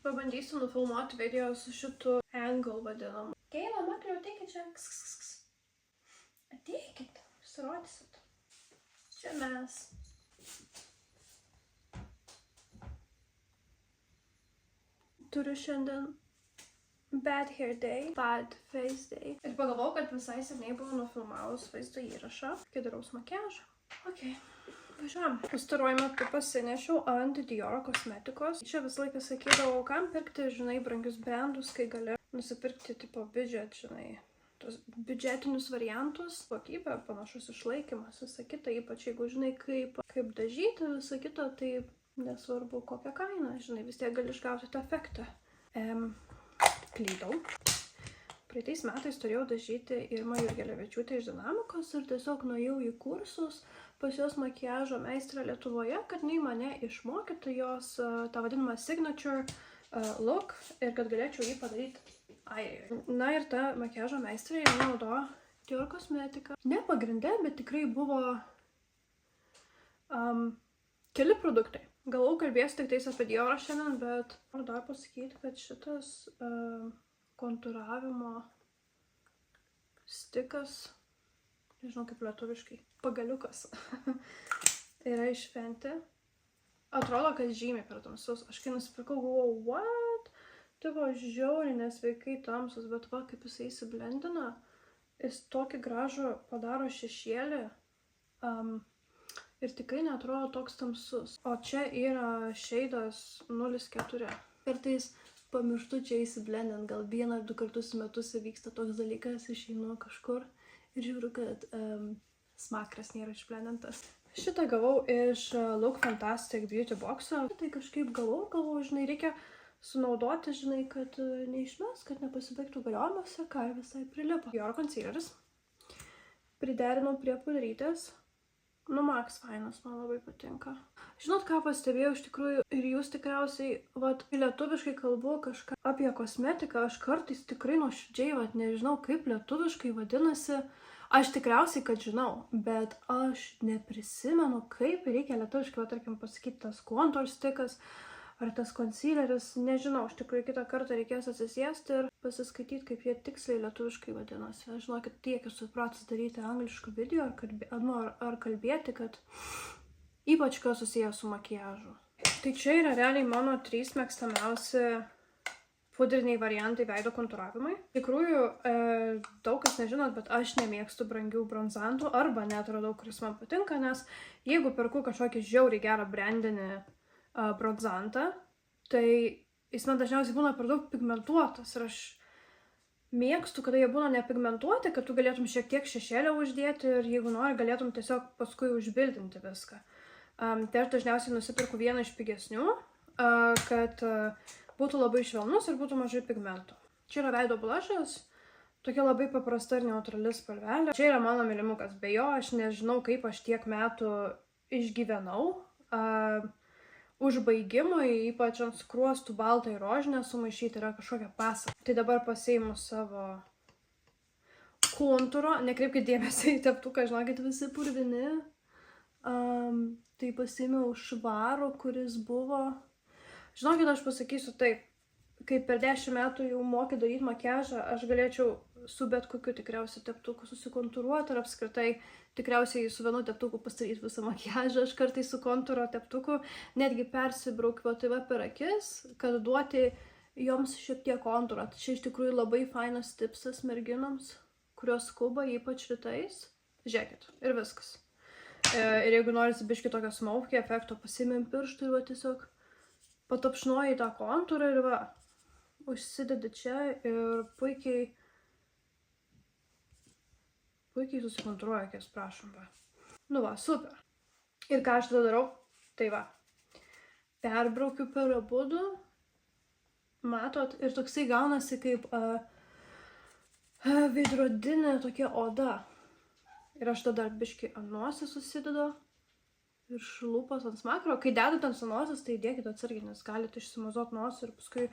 Pabandysiu nufilmuoti video su šitu angle vadinamu. Keila, Makliau, ateikit čia. Ateikit, pasirodysit. Čia mes. Turiu šiandien bad hair day, bad face day. Ir pagalvojau, kad visai seniai buvau nufilmavus vaizdo įrašą, kai daraus makiažą. Okay. Važiuojam. Pastaruoju metu pasinešiau ant Dior kosmetikos. Čia visą laiką sakydavau, kam pirkti, žinai, brangius brandus, kai gali nusipirkti tipo biudžet, žinai, tos biudžetinius variantus. Kokybė, panašus išlaikymas, visą kitą, ypač jeigu žinai, kaip dažyti, visą kitą, tai nesvarbu kokią kainą, žinai, vis tiek gali išgauti tą efektą. Klydau. Praeitais metais turėjau dažyti Irmą Jurgelevičiūtę iš Dinamikos ir tiesiog nuėjau į kursus pas jos makiažo meistrą Lietuvoje, kad jinai mane išmokytų jos tą vadinamą signature look ir kad galėčiau jį padaryti Airijoje. Na ir ta makiažo meistrė jau naudojo Dior kosmetiką. Ne pagrinde, bet tikrai buvo keli produktai. Galvojau kalbėsiu tik tais apie Diorą šiandien, bet noriu dar pasakyti, kad šitas kontūravimo stikas, nežinau kaip lietuviškai, pagaliukas, yra iš Fenty. Atrodo, kad žymiai per tamsus. Aš kai nusipirkau, galvojau, what? Tai buvo žiauriai nesveikai tamsus, bet va, kaip jisai įsiblendina, jis tokį gražų padaro šešėlį ir tikrai neatrodo toks tamsus. O čia yra šeidas 04. Kartais pamirštu čia įsiblendint, gal 1 ar 2 kartus į metus įvyksta toks dalykas, išeinu kažkur ir žiūriu, kad smakras nėra išblendintas. Šitą gavau iš Look Fantastic Beauty Box'o. Tai kažkaip galvojau, žinai, reikia sunaudoti, žinai, kad neišmes, kad nepasibaigtų galiojimuose, ką ir visai prilipo. Dior concealeris. Priderinau prie pudrytės. Nu, Max fainas, man labai patinka. Žinot, ką pastebėjau iš tikrųjų, ir jūs tikriausiai, vat, lietuviškai kalbu kažką apie kosmetiką, aš kartais tikrai nuoširdžiai, vat, nežinau, kaip lietuviškai vadinasi. Aš tikriausiai, kad žinau, bet aš neprisimenu, kaip reikia lietuviškai, va, tarkim, pasakyti tas contour stickas ar tas concealeris. Nežinau, iš tikrųjų kitą kartą reikės atsisėsti ir pasiskaityti, kaip jie tiksliai lietuviškai vadinasi. Aš žinau, kad tiek esu įpratus daryti angliškų video ar kalbėti, kad ypač kas susijęs su makiažu. Tai čia yra realiai mano 3 mėgstamiausi pudriniai variantai veido kontūravimai. Tikrųjų, daug kas nežinot, bet aš nemėgstu brangių bronzantų arba netradau, kuris man patinka, nes jeigu perku kažkokį žiauriai gerą brandinį bronzantą, tai jis man dažniausiai būna per daug pigmentuotas ir aš mėgstu, kada jie būna nepigmentuoti, kad tu galėtum šiek tiek šešėlio uždėti ir jeigu nori, galėtum tiesiog paskui užbildinti viską. Tai aš dažniausiai nusipirku vieną iš pigesnių, kad būtų labai švelnus ir būtų mažai pigmentų. Čia yra veido blushas, tokia labai paprasta ir neutrali spalvelė. Čia yra mano mylimukas, be jo aš nežinau, kaip aš tiek metų išgyvenau. Užbaigimui, ypač ant skruostų baltą ir rožinę sumaišyti yra kažkokia pasaka. Tai dabar pasiimu savo kontūro, nekreipkite dėmesį į teptuką, žinokit, visi purvini. Tai pasiėmiau švarų, kuris buvo. Žinokit, aš pasakysiu taip, kai per 10 metų jau moki daryti makiažą, aš galėčiau su bet kokiu tikriausiai teptuku susikontūruoti ir apskritai tikriausiai su vienu teptuku pasidaryti visą makiažą. Aš kartais su kontūro teptuku netgi persibraukiu tai va per akis, kad duoti joms šiek tiek kontūrą. Tai čia iš tikrųjų labai fainas tipsas merginoms, kurios skuba, ypač rytais. Žiūrėkit, ir viskas. Ir jeigu norisi biškį tokio smoky efekto, pasiimim pirštų ir va tiesiog patapšnuoji tą kontūrą ir va, užsidedi čia ir puikiai susikontūruoja, kiek prašom, va. Nu va, super. Ir ką aš tada darau? Tai va, perbraukiu per abudu, matot, ir toksai gaunasi kaip veidrodinė tokia oda. Ir aš tada biškį ant nosies susidedu ir šlupas ant smakro. Kai dedat ant nosies, tai dėkit atsargiai, nes galite išsimazuoti nosį ir paskui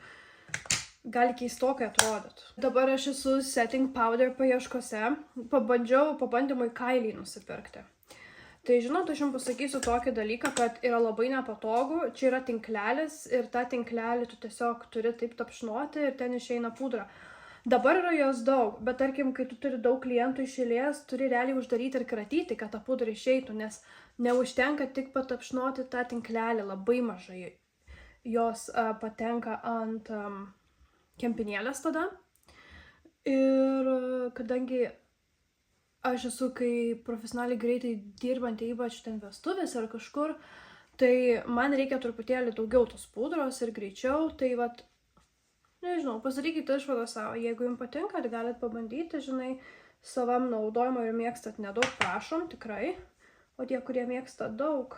gali keistokai atrodyt. Dabar aš esu setting powder paieškose. Pabandžiau pabandymui kailį nusipirkti. Tai žinot, aš jums pasakysiu tokį dalyką, kad yra labai nepatogu, čia yra tinklelis ir tą tinklelį tu tiesiog turi taip tapšnuoti ir ten išeina pudra. Dabar yra jos daug, bet tarkim, kai tu turi daug klientų iš eilės, turi realiai uždaryti ir kratyti, kad ta pudra išeitų, nes neužtenka tik patapšnuoti tą tinklelį, labai mažai jos patenka ant kempinėlės tada. Ir kadangi aš esu kai profesionaliai greitai dirbantį, ypač ten vestuvės ar kažkur, tai man reikia truputėlį daugiau tos pudros ir greičiau, tai vat, nežinau, pasakykite išvadą savo, jeigu jums patinka, tai galit pabandyti, žinai, savam naudojimui ir mėgstat nedaug, prašom, tikrai, o tie, kurie mėgsta daug,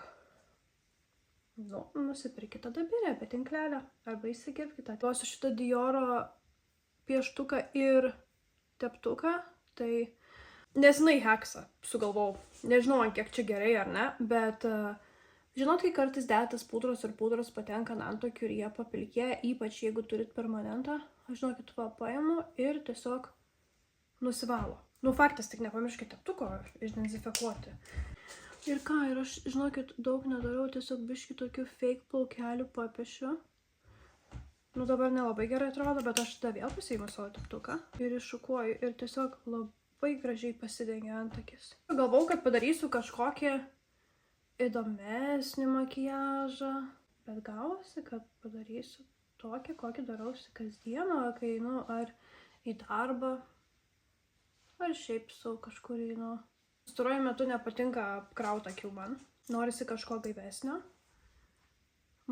nu, nusipirkite dabirę apie tinklelę, arba įsigirkite. Duosiu šitą Dioro pieštuką ir teptuką, tai nesenai heksą sugalvojau, nežinau, kiek čia gerai ar ne, bet žinot, kai kartais dėtas pudros ir pudros patenka ant antakių ir jie papilkėja, ypač jeigu turit permanentą, aš žinokit, paimu ir tiesiog nusivalo. Nu, faktas, tik nepamirškite teptuko išdezinfekuoti. Ir ką, ir aš, žinokit, daug nedarau, tiesiog biškį tokių fake plaukelių papiešiu. Nu, dabar nelabai gerai atrodo, bet aš tada vėl pasiimu savo teptuką ir iššukuoju ir tiesiog labai gražiai pasidengia antakis. Galvau, kad padarysiu kažkokį įdomesnį makiažą, bet gavosi, kad padarysiu tokį, kokį darausi kasdieną, kai einu ar į darbą, ar šiaip su kažkur einu. Pastaruoju metu nepatinka apkrauti akių man, norisi kažko gaivesnio.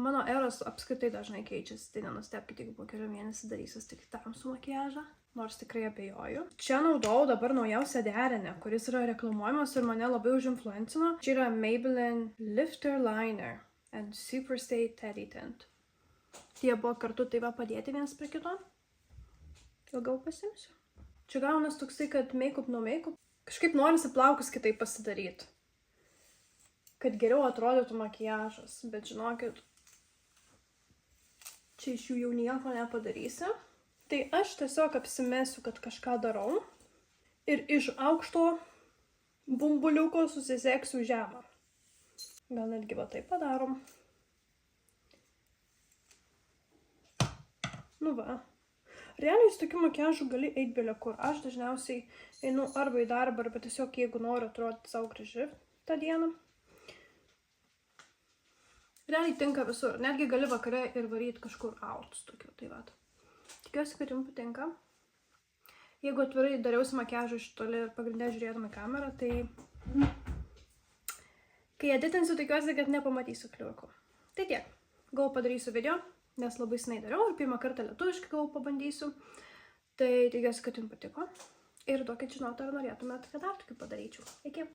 Mano eros apskritai dažnai keičiasi, tai nenustebkite, jeigu po kelių mėnesių darysis tik tamsų makiažą, nors tikrai abejoju. Čia naudojau dabar naujausią derinį, kuris yra reklamuojamas ir mane labai užinfluencino. Čia yra Maybelline Lifter Liner and Superstay Teddy Tint. Tie buvo kartu tai va padėti vienas prie kito. Ilgiau pasimsiu. Čia gaunas toksai, kad make-up no make-up. Kažkaip norisi plaukus kitaip pasidaryti. Kad geriau atrodytų makiažas, bet žinokit, čia iš jų jau nieko nepadarysi. Tai aš tiesiog apsimesiu, kad kažką darau ir iš aukšto bumbuliuko susiseksiu žemą. Gal netgi va taip padarom. Nu va. Realiai su tokiu makiažu gali eiti bele kur. Aš dažniausiai einu arba į darbą, arba tiesiog jeigu noriu atrodyti savo graži tą dieną. Realiai tinka visur. Netgi gali vakare ir varyti kažkur autus tokiu. Tai va. Tikiuosi, kad jums patinka. Jeigu atvirai dariausi makiažą iš toli ir pagrindė žiūrėdama į kamerą, tai kai editinsiu, tikiuosi, kad nepamatysiu kliurkų. Tai tiek. Gal padarysiu video, nes labai senai dariau ir pirmą kartą lietuviškai gal pabandysiu. Tai tikiuosi, kad jums patiko. Ir duokit žinoti, ar norėtumėt, kad dar tokių padaryčiau. Iki.